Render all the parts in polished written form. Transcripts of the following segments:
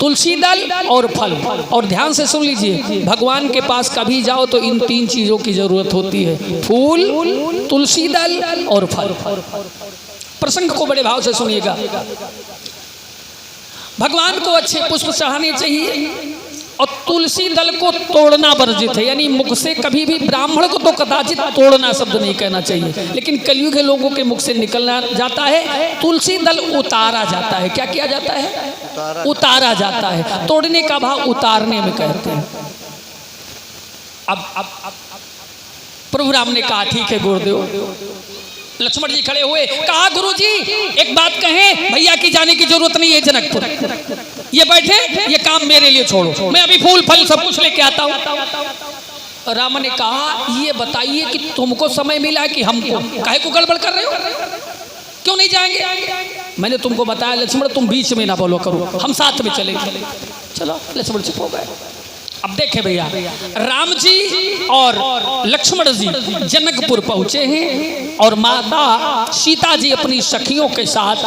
तुलसी दल और फल। और ध्यान से सुन लीजिए, भगवान के पास कभी जाओ तो इन तीन चीजों की जरूरत होती है, फूल, तुलसी दल और फल। प्रसंग को बड़े भाव से सुनिएगा। भगवान को अच्छे पुष्प चढ़ाने चाहिए और तुलसी दल को तोड़ना वर्जित है, यानी मुख से कभी भी ब्राह्मण को तो कदाचित तोड़ना शब्द नहीं कहना चाहिए, लेकिन कलयुग के लोगों के मुख से निकलना जाता है। तुलसी दल उतारा जाता है। क्या किया जाता है? उतारा जाता है। तोड़ने का भाव उतारने में कहते हैं। अब प्रभु राम ने कहा ठीक है गुरुदेव। लक्ष्मण जी खड़े हुए, कहा गुरुजी एक बात कहें, भैया की जाने की जरूरत नहीं है जनकपुर, ये बैठे, ये काम मेरे लिए छोड़ो, मैं अभी फूल फल सब कुछ लेके आता हूं। राम ने कहा ये बताइए कि तुमको समय मिला है कि हमको? काहे को गड़बड़ कर रहे हो? क्यों नहीं जाएंगे? मैंने तुमको बताया लक्ष्मण तुम बीच में ना बोलो करो, हम साथ में चलेंगे। चलो लक्ष्मण चुप हो गए। अब देखे भैया, राम जी और लक्ष्मण जी जनकपुर पहुंचे हैं और माता सीता जी अपनी सखियों के साथ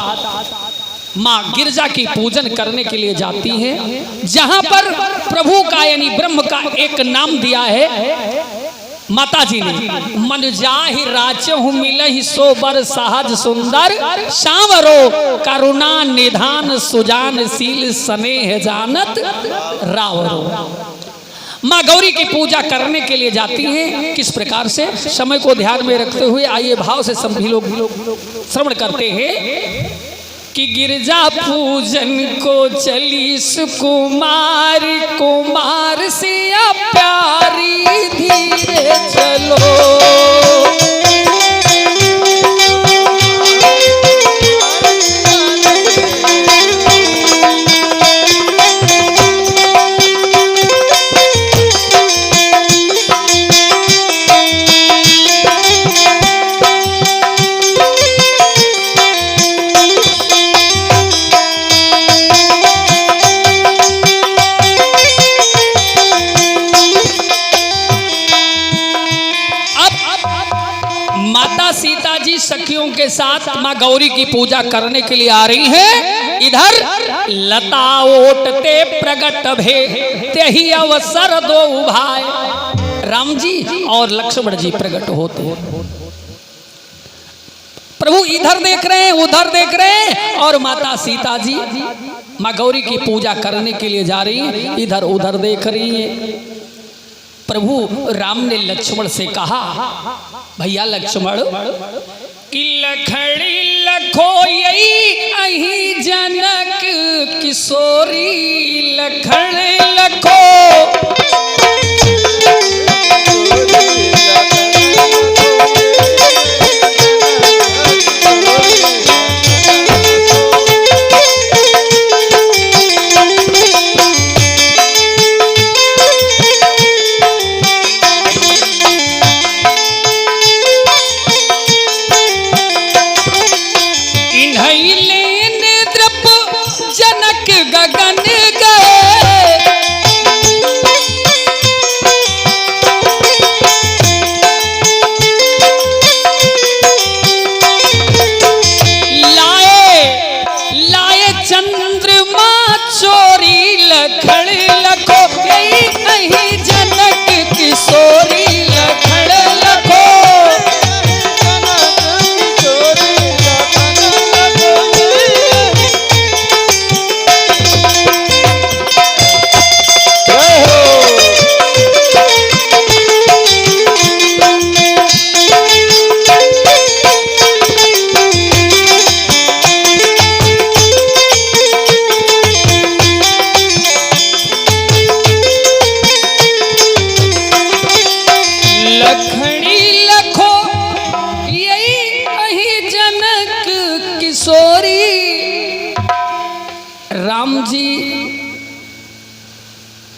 माँ गिरजा की पूजन करने के लिए जाती हैं, जहां पर प्रभु का यानी ब्रह्म का एक नाम दिया है माता जी ने, मन जाहि राचहु मिलहि सो बर सहज सुंदर, सांवरो करुणा निधान सुजान शील स्नेह जानत रावरो। माँ गौरी की पूजा करने के लिए जाती हैं। किस प्रकार से? समय को ध्यान में रखते हुए आइए भाव से सभी लोग श्रवण करते हैं कि गिरजा पूजन को चली सुकुमार, कुमार से प्यारी धीरे चलो। सीता जी सखियों के साथ माँ गौरी की पूजा करने के लिए आ रही हैं। इधर लता ओटते प्रगट भे तेहि अवसर दो भाई, राम जी और लक्ष्मण जी प्रकट होते हैं। प्रभु इधर देख रहे हैं, उधर देख रहे हैं और माता सीता जी माँ गौरी की पूजा करने के लिए जा रही हैं, इधर उधर देख रही हैं। प्रभु राम ने लक्ष्मण से कहा, भैया लक्ष्मण कि लखड़ी लखो यही अही जनक किशोरी, लखड़ी लखो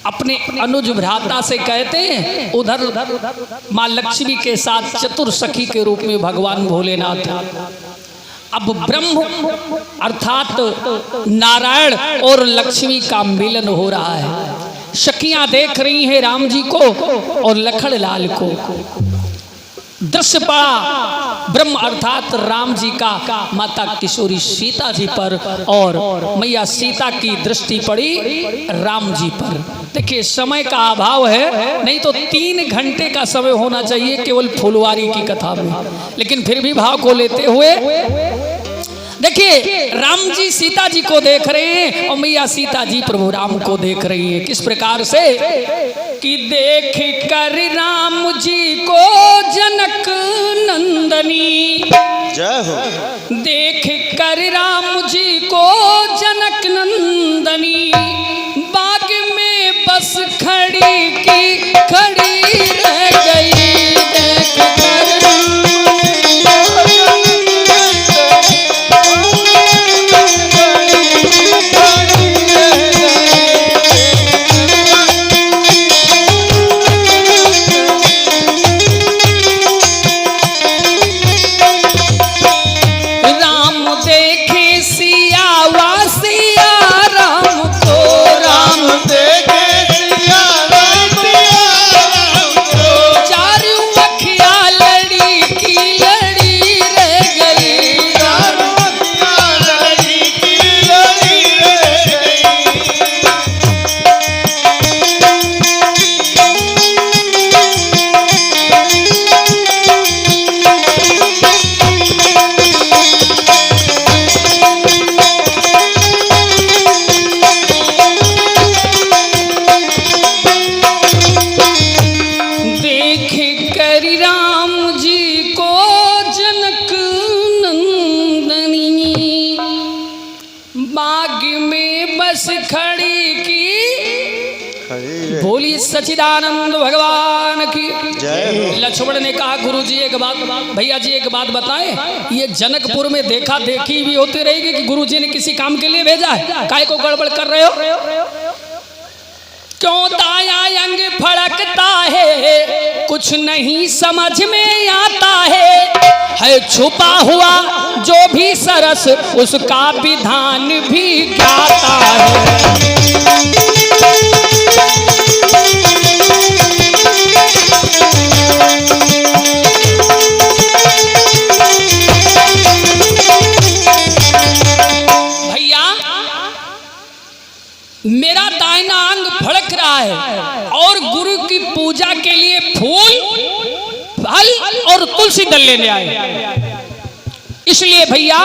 अपने अनुज भ्राता से कहते हैं, उधर माँ लक्ष्मी के साथ चतुर सखी के रूप में भगवान भोलेनाथ। अब ब्रह्म अर्थात नारायण और लक्ष्मी का मिलन हो रहा है। सखियां देख रही हैं राम जी को और लखन लाल को। दृश्य पड़ा ब्रह्म अर्थात राम जी का माता किशोरी सीता जी पर, और मैया सीता की दृष्टि पड़ी राम जी पर। देखिए समय का अभाव है, नहीं तो 3 घंटे का समय होना चाहिए केवल फुलवारी की कथा में, लेकिन फिर भी भाव को लेते हुए देखिए राम जी सीता जी को देख रहे हैं और मैया सीता जी प्रभु राम को देख रही है। किस प्रकार से कि देख कर राम जी को जनक नंदनी, जय हो। देख कर राम जी को जनक नंदनी, बाग में बस खड़ी की खड़ी रह गई। देख कर सच्चिदानंद भगवान की जय। लक्ष्मण ने कहा गुरुजी एक बात, भैया जी एक बात बताएं, ये जनकपुर में देखा देखी भी होती रहेगी कि गुरुजी ने किसी काम के लिए भेजा है? काहे को गड़बड़ कर रहे हो? क्यों दाया अंग फड़कता है, कुछ नहीं समझ में आता है छुपा हुआ जो भी सरस उसका विधान भी ज्ञाता है। मेरा दाहिना अंग फड़क रहा है और गुरु की पूजा के लिए फूल फल और तुलसी दल लेने आए, इसलिए भैया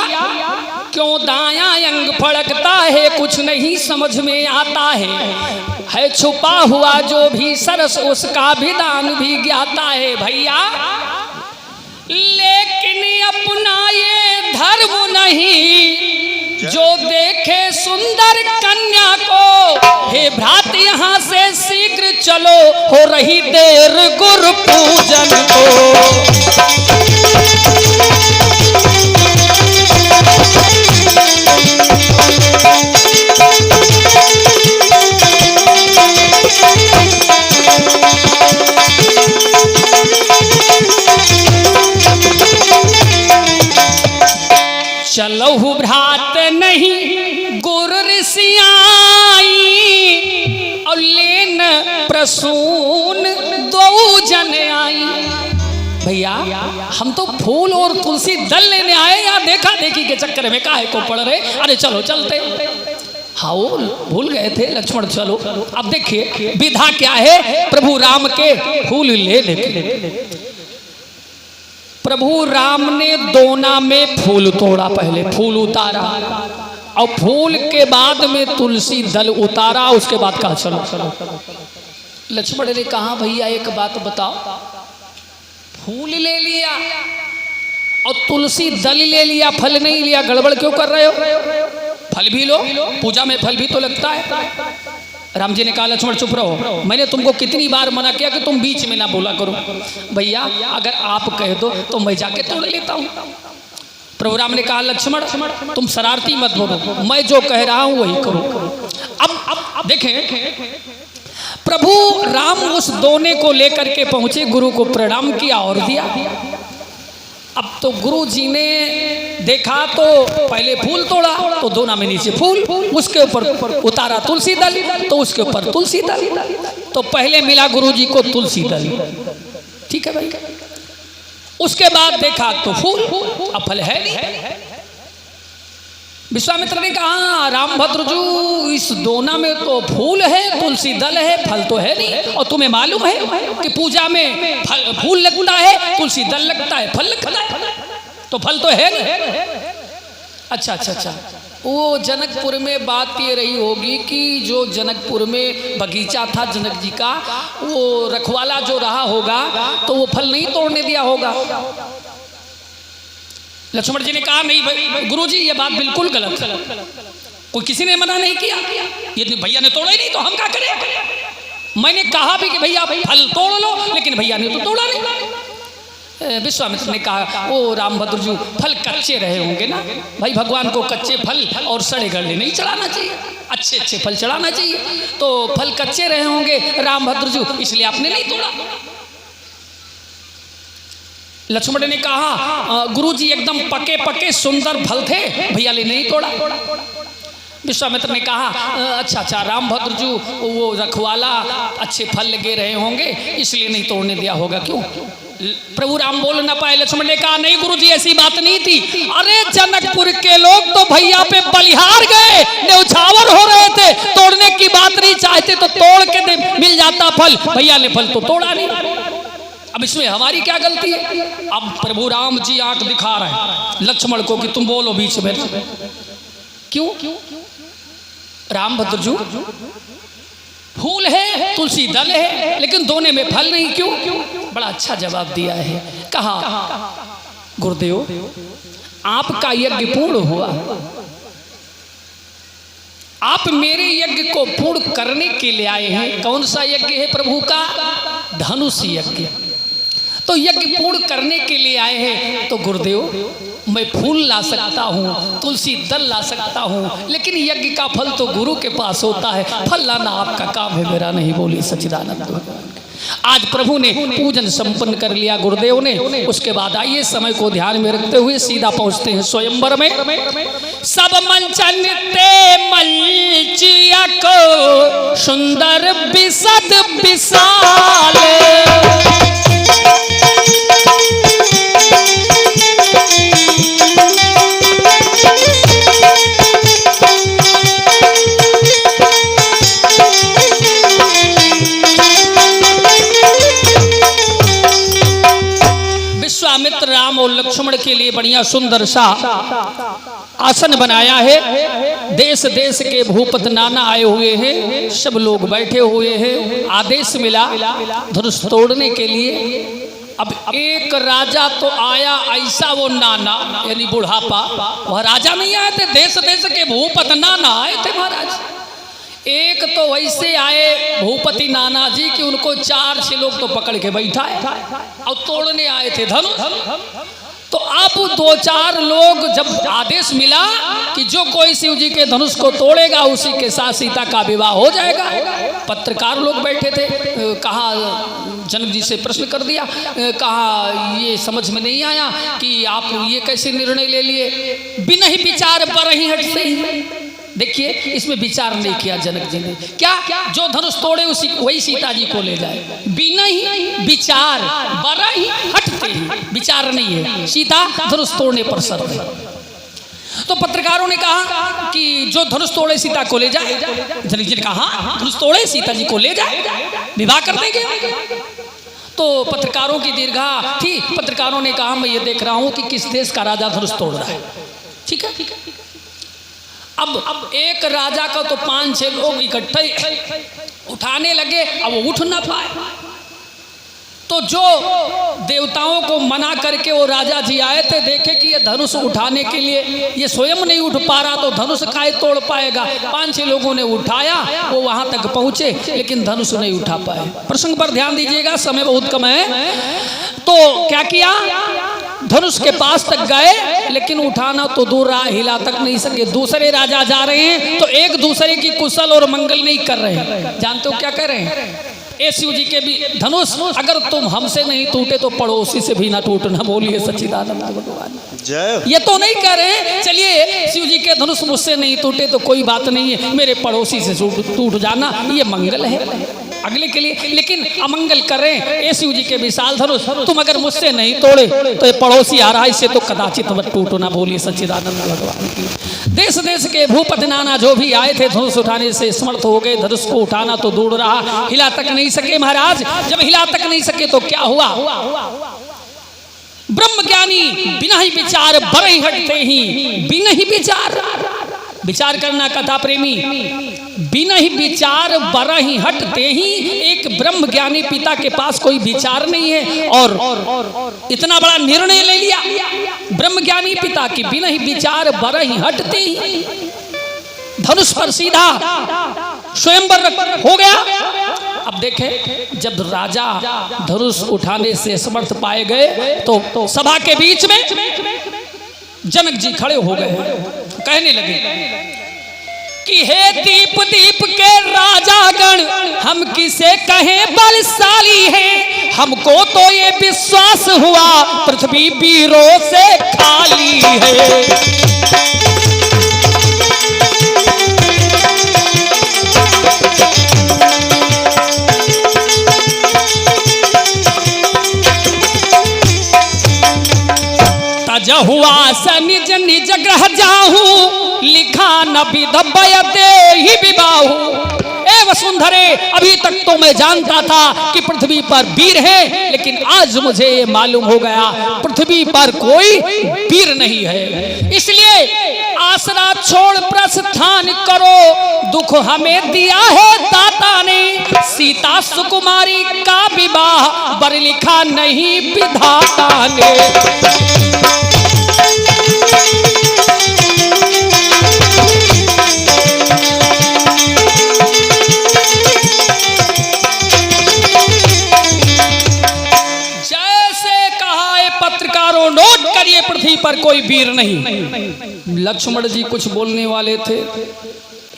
क्यों दाया अंग फड़कता है, कुछ नहीं समझ में आता है छुपा हुआ जो भी सरस उसका विधान भी ज्ञाता है। भैया लेकिन अपना ये धर्म नहीं जो देखे सुंदर कन्या को, हे भ्रात यहाँ से शीघ्र चलो हो रही देर गुरु पूजन को। चलहु भ्रात नहीं गुरु ऋषियाई, और लेन प्रसून दो जन आई। भैया हम तो फूल और तुलसी दल लेने आए, या देखा देखी के चक्कर में काहे को पड़ रहे? अरे चलो चलते। हाँ वो भूल गए थे लक्ष्मण, चलो। अब देखिए विधा क्या है, प्रभु राम के फूल ले लेके प्रभु राम ने दोना में फूल तोड़ा, पहले फूल उतारा और फूल के बाद में तुलसी दल उतारा, उसके बाद कहा चलो। लक्ष्मण ने कहा भैया एक बात बताओ, फूल ले लिया और तुलसी दल ले लिया, फल नहीं लिया, गड़बड़ क्यों कर रहे हो? फल भी लो, पूजा में फल भी तो लगता है। राम जी ने कहा लक्ष्मण चुप रहो, मैंने तुमको कितनी बार मना किया कि तुम बीच में ना बोला करो। भैया अगर आप कह दो तो मैं जाके तोड़ लेता हूँ। प्रभु राम ने कहा लक्ष्मण तुम शरारती मत बोलो, मैं जो कह रहा हूँ वही करो। अब देखें प्रभु राम उस दोने को लेकर के पहुंचे, गुरु को प्रणाम किया और दिया। अब तो गुरु जी ने देखा तो पहले फूल तोड़ा तो दोना में नीचे फूल, उसके ऊपर उतारा तुलसी दल तो उसके ऊपर तुलसी दल, तो पहले मिला गुरु जी को तुलसी दल। ठीक है भाई। उसके बाद देखा तो फूल, अब फल है नहीं। विश्वामित्र ने कहा रामभद्र जी इस दोना में तो फूल है, तुलसी दल है, फल तो है नहीं। और तुम्हें मालूम है कि पूजा में फूल लगता है, तुलसी दल लगता है, फल लगता है, तो फल तो है नहीं। अच्छा, वो जनकपुर में बात ये रही होगी कि जो जनकपुर में बगीचा था जनक जी का, वो रखवाला जो रहा होगा तो वो फल नहीं तोड़ने दिया होगा। लक्ष्मण जी ने कहा नहीं भाई गुरुजी ये बात बिल्कुल गलत, कोई किसी ने मना नहीं किया, ये भैया ने तोड़ा ही नहीं तो हम क्या करें। मैंने कहा भी कि भैया फल तोड़ लो, लेकिन भैया ने तो तोड़ा नहीं। विश्वामित्र ने कहा ओ रामभद्र जी फल कच्चे रहे होंगे ना, भाई भगवान को कच्चे फल और सड़े गले नहीं चढ़ाना चाहिए, अच्छे अच्छे फल चढ़ाना चाहिए। तो फल कच्चे रहे होंगे रामभद्र जी, इसलिए आपने नहीं तोड़ा। लक्ष्मण ने कहा गुरुजी एकदम पके पके सुंदर फल थे, भैया ने नहीं तोड़ा। विश्वामित्र ने कहा अच्छा रामभद्र जी वो रखवाला अच्छे फल लगे रहे होंगे इसलिए नहीं तोड़ने दिया होगा। क्यों? प्रभु राम बोल ना पाए। लक्ष्मण ने कहा नहीं गुरुजी ऐसी बात नहीं थी। अरे जनकपुर के लोग तो भैया पे बलिहार गए, न्यौछावर हो रहे थे, तोड़ने की बात नहीं चाहते तो तोड़ के मिल जाता फल, भैया ने फल तो तोड़ा नहीं। अब इसमें हमारी क्या गलती है? अब प्रभु राम जी आंख दिखा रहे हैं लक्ष्मण को कि तुम बोलो बीच में। क्यों? रामभद्र जी फूल है, तुलसी दल है, लेकिन दोने में फल नहीं। क्यों? बड़ा अच्छा जवाब दिया है। कहा गुरुदेव आपका यज्ञ पूर्ण हुआ, आप मेरे यज्ञ को पूर्ण करने के लिए आए हैं। कौन सा यज्ञ है प्रभु का? धनुष यज्ञ। तो यज्ञ पूर्ण करने के लिए आए हैं तो गुरुदेव मैं फूल ला सकता हूँ, तुलसी दल ला सकता हूँ, लेकिन यज्ञ का फल तो गुरु के पास होता है, फल लाना आपका काम है, मेरा नहीं। बोली सच्चिदानंद भगवान। आज प्रभु ने पूजन संपन्न कर लिया गुरुदेव ने। उसके बाद आइए समय को ध्यान में रखते हुए सीधा पहुंचते हैं स्वयंवर में। सब मंचन ते मंचिया को सुंदर बिसद विशाल, विश्वामित्र राम और लक्ष्मण के लिए बढ़िया सुंदर सा आसन बनाया है। देश देश के भूपत नाना आए हुए हैं, सब लोग बैठे हुए हैं। आदेश मिला धनुष तोड़ने के लिए। अब एक राजा तो आया ऐसा, वो नाना यानी बुढ़ापा, वह राजा नहीं आए थे, देश देश के भूपत नाना आए थे महाराज। एक तो वैसे आए भूपति नाना जी कि उनको 4-6 लोग तो पकड़ के बैठाए और तोड़ने आए थे धनुष। तो अब 2-4 लोग जब आदेश मिला कि जो कोई शिव जी के धनुष को तोड़ेगा उसी के साथ सीता का विवाह हो जाएगा। पत्रकार लोग बैठे थे, कहा जनक जी से प्रश्न कर दिया, कहा ये समझ में नहीं आया कि आप ये कैसे निर्णय ले लिए, बिना ही विचार पर ही हट से। देखिए इसमें विचार नहीं किया जनक जी ने। क्या? जो धनुष तोड़े उसी वही सीता जी को ले जाए, बिना ही विचार, बड़ा ही हटते ही, विचार नहीं है, सीता धनुष तोड़ने पर शर्त है। तो पत्रकारों ने कहा कि जो धनुष तोड़े सीता को ले जाए। जनक जी ने कहा धनुष तोड़े सीता जी को ले जाए, विवाह कर देंगे। तो पत्रकारों की दीर्घा थी। पत्रकारों ने कहा मैं ये देख रहा हूं कि किस देश का राजा धनुष तोड़ रहा है। ठीक है। अब एक राजा का तो 5-6 लोग इकट्ठे उठाने लगे, अब वो उठ ना पाए। तो जो देवताओं को मना करके वो राजा जी आए थे, देखे कि ये धनुष उठाने के लिए ये स्वयं नहीं उठ पा रहा, तो धनुष काहे तोड़ पाएगा। 5-6 लोगों ने उठाया, वो वहां तक पहुंचे लेकिन धनुष नहीं उठा पाए। प्रसंग पर ध्यान दीजिएगा, समय बहुत कम है। तो क्या किया, धनुष के पास तक गए लेकिन उठाना तो दूर रहा, हिला तक नहीं सके। दूसरे राजा जा रहे हैं तो एक दूसरे की कुशल और मंगल नहीं कर रहे हैं। जानते हो क्या कह रहे हैं? ए शिव जी के भी धनुष अगर तुम हमसे नहीं टूटे तो पड़ोसी से भी ना टूटना। बोलिए सच्चिदानंद भगवान जय। ये तो नहीं कह रहे चलिए शिव जी के धनुष मुझसे नहीं टूटे तो कोई बात नहीं है, मेरे पड़ोसी से टूट जाना ये मंगल है। अगले के लिए, लेकिन अमंगल करें ये शिव जी के विशाल धनुष, तुम अगर मुझसे नहीं तोड़े तो ये पड़ोसी आ रहा है, इससे तो कदाचित टूटो ना। बोलिए सच्चिदानंद भगवान की। देश देश के भूपति नाना जो भी आए थे धनुष उठाने से समर्थ हो गए, धनुष को उठाना तो दूर रहा, हिला तक नहीं सके महाराज। जब हिला तक नहीं सके तो क्या हुआ? ब्रह्म ज्ञानी बिना ही विचार बरई हटते ही, बिना ही विचार करना कथा प्रेमी, बिना ही विचार बरा ही हटते ही एक ब्रह्म ज्ञानी पिता के पास कोई विचार नहीं है और इतना बड़ा निर्णय ले लिया ब्रह्म ज्ञानी पिता की, बिना ही विचार बरा ही हटते ही धनुष पर सीधा स्वयंवर हो गया। अब देखें, जब राजा धनुष उठाने से समर्थ पाए गए तो सभा के बीच में जनक जी खड़े हो गए, कहने लगे कि हे दीप दीप के राजागण, हम किसे कहें बलशाली हैं, हमको तो ये विश्वास हुआ पृथ्वी वीरों से खाली है। हुआ स निज निज ग्रह जाहू, लिखा न विधबय देहि विबाहू। ए वसुंधरे, अभी तक तो मैं जानता था कि पृथ्वी पर वीर है, लेकिन आज मुझे ये मालूम हो गया पृथ्वी पर कोई वीर नहीं है। इसलिए आसरा छोड़ प्रस्थान करो, दुख हमें दिया है दाता ने, सीता सुकुमारी का विवाह बर लिखा नहीं विधाता ने। नोट करिए, पृथ्वी पर कोई वीर नहीं। लक्ष्मण जी कुछ बोलने वाले थे,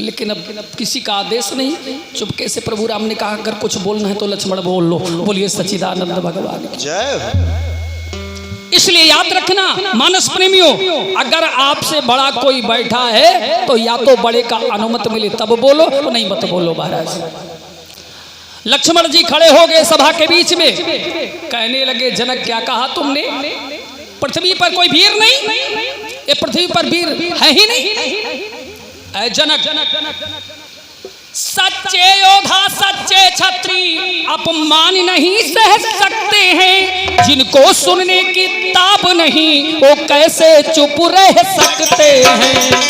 लेकिन अब किसी का आदेश नहीं, चुपके से प्रभु राम ने कहा अगर कुछ बोलना है तो लक्ष्मण बोल लो। बोलिए सच्चिदानंद भगवान की जय। इसलिए याद रखना मानस प्रेमियों, अगर आपसे बड़ा कोई बैठा है तो या तो बड़े का अनुमति मिले तब बोलो, नहीं मत बोलो महाराज। लक्ष्मण जी खड़े हो गए सभा के बीच में, कहने लगे जनक क्या कहा तुमने? पृथ्वी पर कोई वीर नहीं, ये पृथ्वी पर वीर है ही नहीं। जनक, सच्चे योद्धा सच्चे छत्री अपमान नहीं सह सकते हैं, जिनको सुनने की ताब नहीं वो कैसे चुप रह सकते हैं।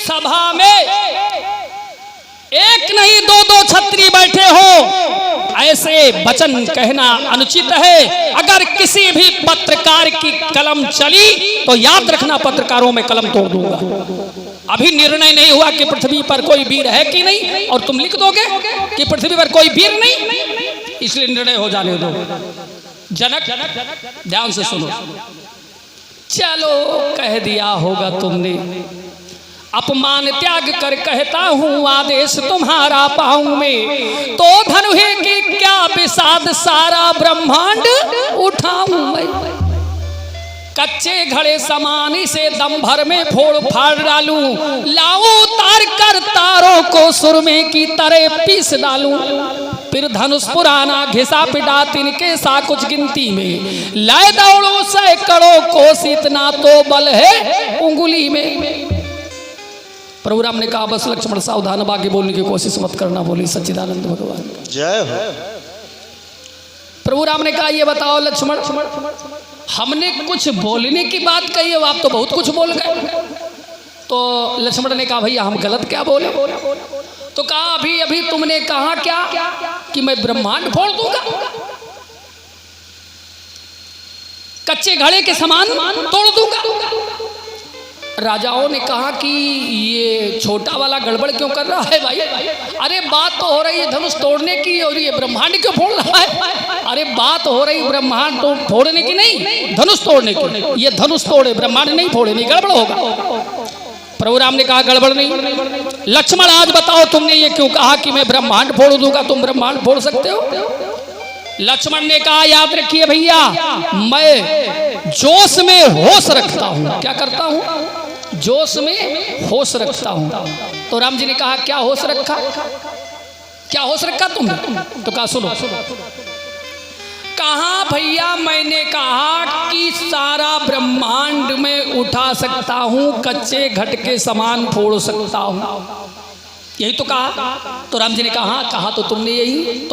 सभा में एक नहीं दो छत्री बैठे हो, ऐसे वचन कहना अनुचित है। अगर किसी भी पत्रकार की कलम चली तो याद रखना पत्रकारों में कलम तोड़ दूंगा। अभी निर्णय नहीं हुआ कि पृथ्वी पर कोई वीर है कि नहीं, और तुम लिख दोगे कि पृथ्वी पर कोई वीर नहीं, इसलिए निर्णय हो जाने दो। जनक ध्यान से सुनो, चलो कह दिया होगा तुमने, अपमान त्याग कर कहता हूँ आदेश तुम्हारा पाऊं में, तो धनुहे की क्या विषाद सारा ब्रह्मांड उठाऊं मैं। कच्चे घड़े समान से दम भर में फोड़ फाड़ डालूं, लाऊं तार कर तारों को सुरमे की तरह पीस डालूं, फिर धनुष पुराना घिसा पिटा तिनके सा कुछ गिनती में, लाए दौड़ो सैकड़ों कोस इतना तो बल है उंगली में। प्रभु राम ने कहा बस लक्ष्मण सावधान, बाकी बोलने की कोशिश मत करना। बोली सच्चिदानंद भगवान जय हो। प्रभु राम ने कहा ये बताओ लक्ष्मण, हमने कुछ बोलने की बात कही है, आप तो बहुत कुछ बोल गए। तो लक्ष्मण ने कहा भैया हम गलत क्या बोले? तो कहा अभी अभी तुमने कहा क्या कि मैं ब्रह्मांड फोड़ दूंगा, कच्चे घड़े के समान तोड़ दूंगा। राजाओं ने कहा कि ये छोटा वाला गड़बड़ क्यों कर रहा है भाई? अरे बात तो हो रही है धनुष तोड़ने की, और ये ब्रह्मांड क्यों फोड़ रहा है? अरे बात हो रही ब्रह्मांड तो फोड़ने की नहीं, धनुष तोड़ने की। ये धनुष तोड़े ब्रह्मांड नहीं फोड़े, नहीं गड़बड़ होगा। प्रभु राम ने कहा गड़बड़ नहीं। लक्ष्मण आज बताओ तुमने ये क्यों कहा कि मैं ब्रह्मांड फोड़ दूंगा? तुम ब्रह्मांड फोड़ सकते हो? लक्ष्मण ने कहा याद रखिए भैया, मैं जोश में होश रखता हूं। क्या करता हूं? जोश में होश रखता हूं। तो राम जी ने कहा क्या होश रखा? क्या होश रखा तुमने? तो कहा सुनो। कहा भैया मैंने कहा कि सारा ब्रह्मांड में उठा सकता हूं, कच्चे घट के समान फोड़ सकता हूं। यही तो कहा। तो राम जी ने कहा तो तुमने यही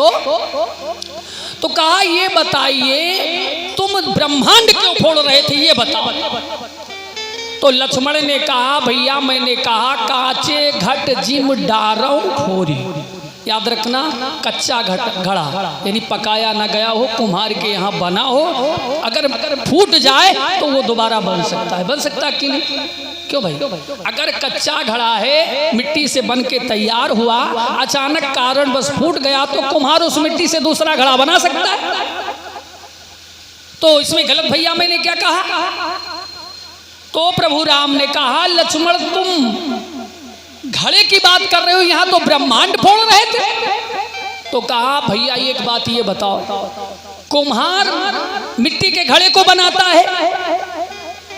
तो कहा ये बताइए तुम ब्रह्मांड क्यों फोड़ रहे थे, ये बताओ। तो लक्ष्मण ने कहा भैया मैंने कहा काचे घट जिम डारौ फोरी। याद रखना, कच्चा घड़ा यानी पकाया ना गया हो, कुम्हार के यहाँ बना हो, अगर फूट जाए तो वो दोबारा बन सकता है। बन सकता कि नहीं? क्यों भाई? अगर कच्चा घड़ा है, मिट्टी से बन के तैयार हुआ, अचानक कारण बस फूट गया तो कुम्हार उस मिट्टी से दूसरा घड़ा बना सकता है? तो इसमें गलत भैया मैंने क्या कहा? तो प्रभु राम ने कहा लक्ष्मण तुम घड़े की बात कर रहे हो, यहां तो ब्रह्मांड फोड़ रहे थे। तो कहा भैया एक बात ये बताओ, कुम्हार मिट्टी के घड़े को बनाता है?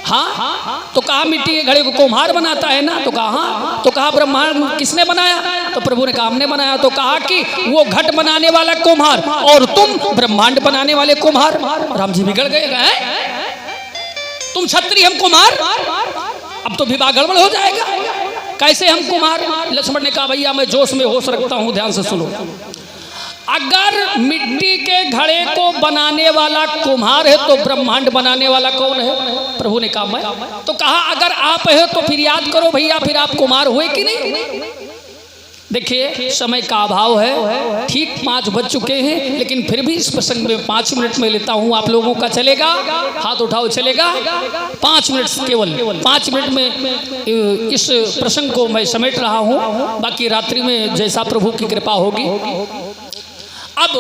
हाँ। तो कहा मिट्टी के घड़े को कुम्हार बनाता है ना? तो कहा हाँ। तो कहा ब्रह्मांड किसने बनाया? तो प्रभु ने कहा हमने बनाया। तो कहा कि वो घट बनाने वाला कुम्हार और तुम ब्रह्मांड बनाने वाले कुम्हार। राम जी बिगड़ गए, तुम छत्री हम कुम्हार, अब तो विवाह गड़बड़ हो जाएगा, कैसे हम कुम्हार? लक्ष्मण ने कहा भैया मैं जोश में होश रखता हूं, ध्यान से सुनो। अगर मिट्टी के घड़े को बनाने वाला कुम्हार है तो ब्रह्मांड बनाने वाला कौन है? प्रभु ने कहा मैं। तो कहा अगर आप है तो फिर याद करो भैया, फिर आप कुम्हार हुए कि नहीं? देखिए समय का अभाव है, ठीक 5 बज चुके हैं, लेकिन फिर भी इस प्रसंग में 5 मिनट में लेता हूं आप लोगों का। चलेगा? हाथ उठाओ, चलेगा? 5 मिनट, केवल 5 मिनट में इस प्रसंग को मैं समेट रहा हूं, बाकी रात्रि में जैसा प्रभु की कृपा होगी। अब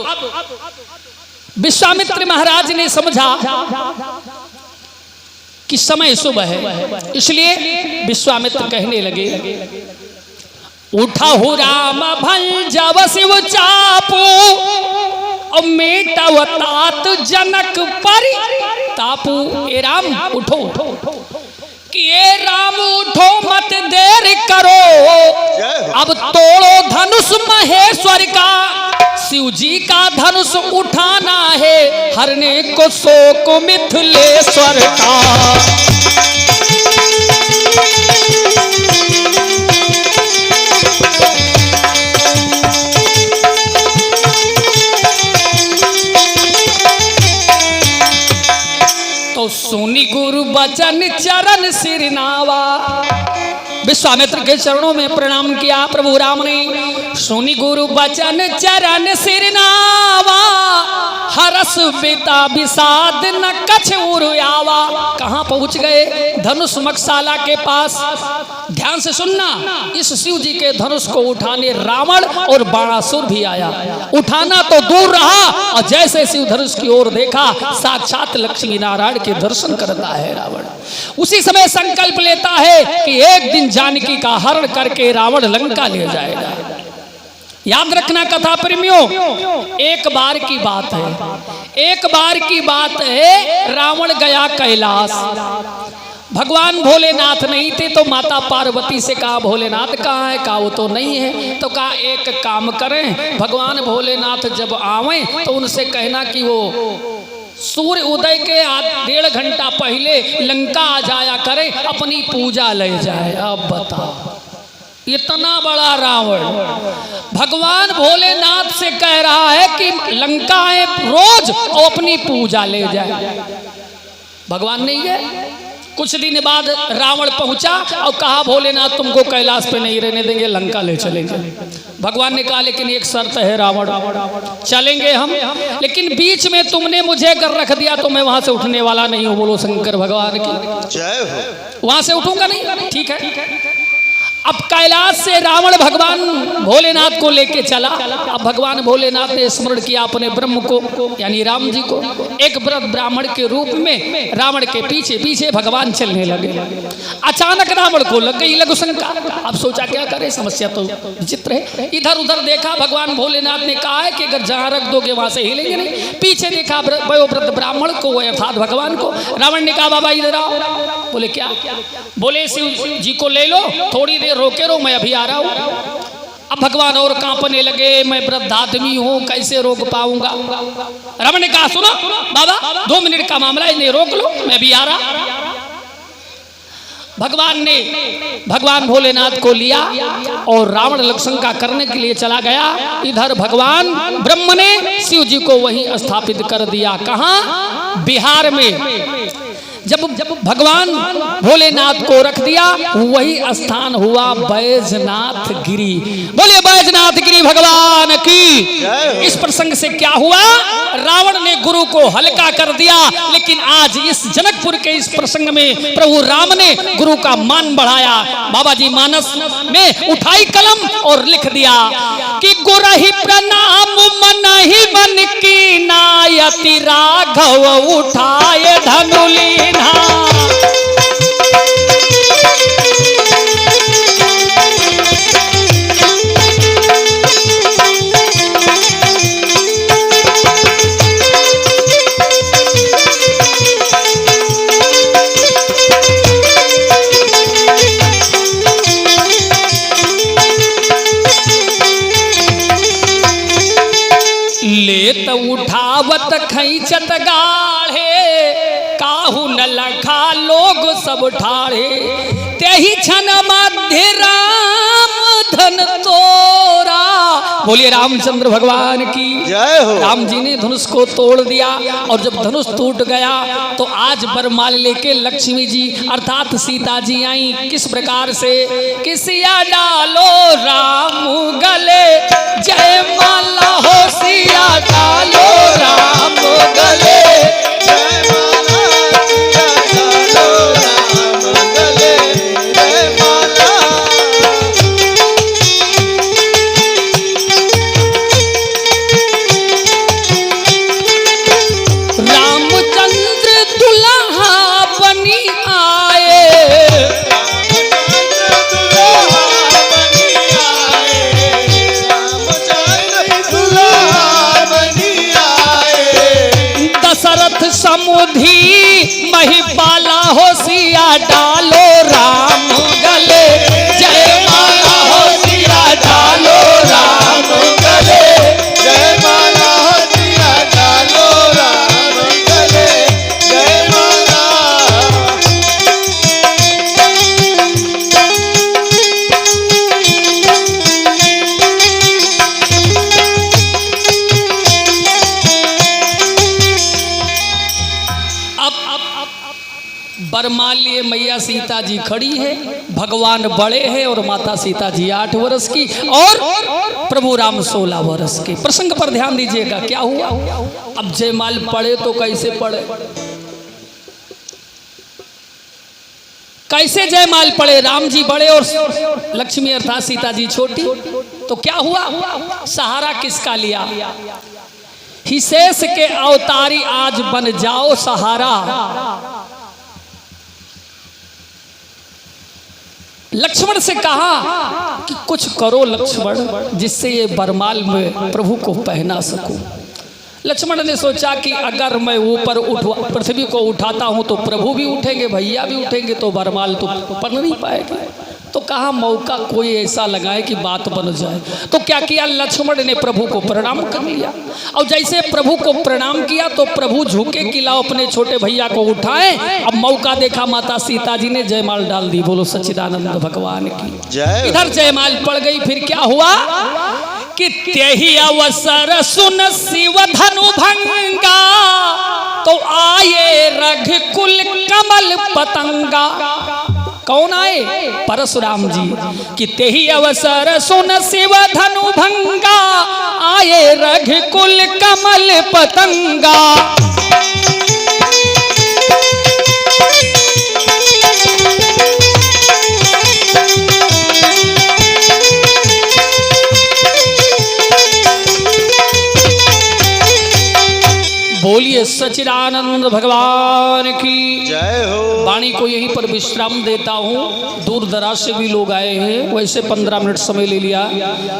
विश्वामित्र महाराज ने समझा कि समय शुभ है, इसलिए विश्वामित्र कहने लगे उठहु राम भंजव शिव चापू और मेटव तात जनक परि तापू। ए राम उठो, कि ए राम उठो मत देर करो, अब तोड़ो धनुष महेश्वर का, शिव जी का धनुष उठाना है, हरने को शोक मिथिलेश्वर का। तो सुनी गुरु बचन चरण सिर नावा। विश्वामित्र के चरणों में प्रणाम किया प्रभु राम ने। सुनी गुरु बचन चरण सिर नावा, हरस बेता विषाद न कछ उरुयावा। कहाँ पहुंच गए? धनुष मकसाला के पास। ध्यान से सुनना, इस शिव जी के धनुष को उठाने रावण और बाणासुर भी आया। उठाना तो दूर रहा, और जैसे शिव धनुष की ओर देखा, साक्षात लक्ष्मी नारायण के दर्शन करता है रावण। उसी समय संकल्प लेता है कि एक दिन जानकी का हरण करके रावण लंका ले जाएगा। याद रखना कथा प्रेमियों, एक बार की बात है, एक बार की बात है, रावण गया कैलाश। भगवान भोलेनाथ नहीं थे तो माता पार्वती से कहा भोलेनाथ कहाँ है? कहा वो तो नहीं है। तो कहा एक काम करें, भगवान भोलेनाथ जब आवे तो उनसे कहना कि वो सूर्य उदय के 1.5 घंटा पहले लंका आ जाया करे, अपनी पूजा ले जाए। अब बताओ, इतना बड़ा रावण भगवान भोलेनाथ से कह रहा है कि लंका आए रोज और अपनी पूजा ले जाए। भगवान नहीं है। कुछ दिन बाद रावण पहुंचा और कहा भोलेनाथ तुमको कैलाश पे नहीं रहने देंगे, लंका ले चलेंगे। भगवान ने कहा लेकिन एक शर्त है रावण, चलेंगे हम, लेकिन बीच में तुमने मुझे कर रख दिया तो मैं वहां से उठने वाला नहीं हूं। बोलो शंकर भगवान की जय हो। वहां से उठूंगा नहीं, ठीक है। अब कैलाश से रावण भगवान भोलेनाथ को लेके चला। अब भगवान भोलेनाथ ने स्मरण किया अपने ब्रह्म को, यानी राम जी को। एक व्रत ब्राह्मण के रूप में रावण के पीछे पीछे भगवान चलने लगे। अचानक रावण को लग गई लघु शंका। अब सोचा क्या करे, समस्या तो विचित्र है। इधर उधर देखा, भगवान भोलेनाथ ने कहा है कि अगर जहां रख दोगे वहां से हिलेंगे नहीं। पीछे देखा वयोवृद्ध ब्राह्मण को, अर्थात भगवान को। रावण ने कहा बाबा इधर आओ। बोले क्या? बोले शिव जी को ले लो, थोड़ी देर रोके रहो, मैं अभी आ रहा हूं। अब भगवान और कांपने लगे, मैं वृद्ध आदमी हूं, कैसे रोक पाऊंगा। रावण ने कहा सुनो बाबा, 2 मिनट का मामला है, इन्हें रोक लो, मैं भी आ रहा। भगवान भोलेनाथ को लिया और रावण लक्षंका करने के लिए चला गया। इधर भगवान ब्रह्म ने शिव जी को वहीं स्थापित कर दिया। कहां? बिहार में। जब भगवान भोलेनाथ को रख दिया, वही स्थान हुआ बैजनाथ गिरी। बोले बैजनाथ गिरी भगवान की। इस प्रसंग से क्या हुआ? रावण ने गुरु को हल्का कर दिया, लेकिन आज इस जनकपुर के इस प्रसंग में प्रभु राम ने गुरु का मान बढ़ाया। बाबा जी मानस में उठाई कलम और लिख दिया कि गुरहि प्रणाम मन ही मन की नायति राघव उठाए धनुलीना। लेत उठावत खैचत गाढ़े, काहू न लखा लोग सब ठाड़े। तेहि क्षण मध्य राम धन तोरा। बोलिए रामचंद्र भगवान की जय हो। राम जी ने धनुष को तोड़ दिया, और जब धनुष टूट गया तो आज वरमाल लेके लक्ष्मी जी अर्थात सीता जी आई। किस प्रकार से? किसिया डालो राम गले, जय माला हो सिया डालो राम गले। समुधी महिपाला हो सिया डालो राम गले, जय माला हो सिया डालो राम गले, जय माला हो सिया डालो राम गले, जय माला। बरमान लिए मैया सीता जी खड़ी है, भगवान बड़े हैं और माता सीता जी 8 वर्ष की और प्रभु राम 16 वर्ष के। प्रसंग पर ध्यान दीजिएगा क्या हुआ। अब जयमाल पड़े तो कैसे पड़े, कैसे जयमाल पड़े? राम जी बड़े और लक्ष्मी अर्थात सीता जी छोटी। तो क्या हुआ? सहारा किसका लिया? हिसेश के अवतारी आज बन जाओ सहारा। लक्ष्मण से कहा कि कुछ करो लक्ष्मण, जिससे ये बरमाल में प्रभु को पहना सकूं। लक्ष्मण ने सोचा कि अगर मैं ऊपर पृथ्वी को उठाता हूं तो प्रभु भी उठेंगे, भैया भी उठेंगे, तो बरमाल तो पन नहीं पाएगा। तो कहा मौका कोई ऐसा लगाए कि बात बन जाए। तो क्या किया? लक्ष्मण ने प्रभु को प्रणाम कर लिया, और जैसे प्रभु को प्रणाम किया तो प्रभु झुके कि लाओ अपने छोटे भैया को उठाए। अब मौका देखा, माता सीता जी ने जयमाल डाल दी। बोलो सच्चिदानंद भगवान की जय। इधर जयमाल पड़ गई। फिर क्या हुआ कि तेहि अवसर सुन शिव धनु भंगा, तो आए रघुकुल कमल पतंगा। कौन आए? परशुराम जी। कि तेहि अवसर सुन शिव धनु भंगा, आए रघुकुल कमल पतंगा। बोलिए सच्चिदानंद भगवान की जय हो। वाणी को यहीं पर विश्राम देता हूँ। दूर दराज से भी लोग आए हैं, वैसे 15 मिनट समय ले लिया।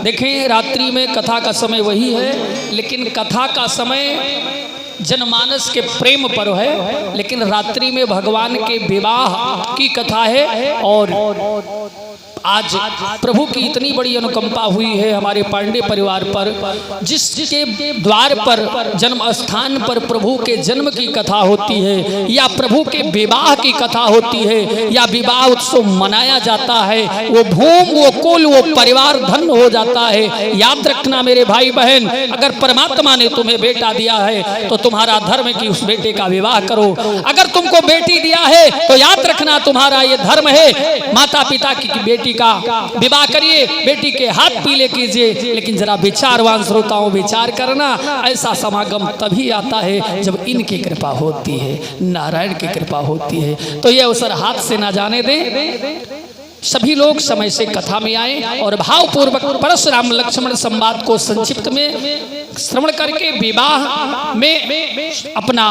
देखें, रात्रि में कथा का समय वही है, लेकिन कथा का समय जनमानस के प्रेम पर है, लेकिन रात्रि में भगवान के विवाह की कथा है। और आज प्रभु की इतनी बड़ी अनुकंपा हुई है हमारे पांडे परिवार पर, जिसके द्वार पर, जन्म स्थान पर प्रभु के जन्म की कथा होती है, या प्रभु के विवाह की कथा होती है, या विवाह उत्सव मनाया जाता है, वो भूम, वो कुल, वो परिवार धन्य हो जाता है। याद रखना मेरे भाई बहन, अगर परमात्मा ने तुम्हें बेटा दिया है तो तुम्हारा धर्म है कि उस बेटे का विवाह करो। अगर तुमको बेटी दिया है तो याद रखना तुम्हारा ये धर्म है, माता पिता की बेटी का विवाह करिए, बेटी के हाथ पीले कीजिए। लेकिन जरा विचारवान श्रोताओं, विचार करना, ऐसा समागम तभी आता है जब इनकी कृपा होती है, नारायण की कृपा होती है। तो यह अवसर हाथ से ना जाने दें। सभी लोग समय से कथा में आए और भावपूर्वक परशुराम लक्ष्मण संवाद को संक्षिप्त में श्रवण करके विवाह में अपना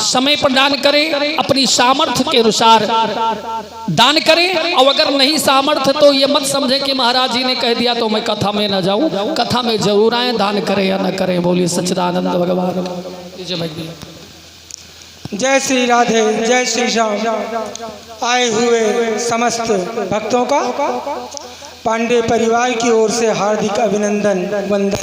समय प्रदान करें, अपनी सामर्थ्य के अनुसार दान करें। और अगर नहीं सामर्थ्य तो ये मत समझे कि महाराज जी ने कह दिया तो मैं कथा में न जाऊं, कथा में जरूर आए, दान करें या न करें। बोलिए सच्चिदानंद भगवान। जय श्री राधे, जय श्री श्याम। आए हुए समस्त भक्तों का पांडे परिवार की ओर से हार्दिक अभिनंदन, वंदन।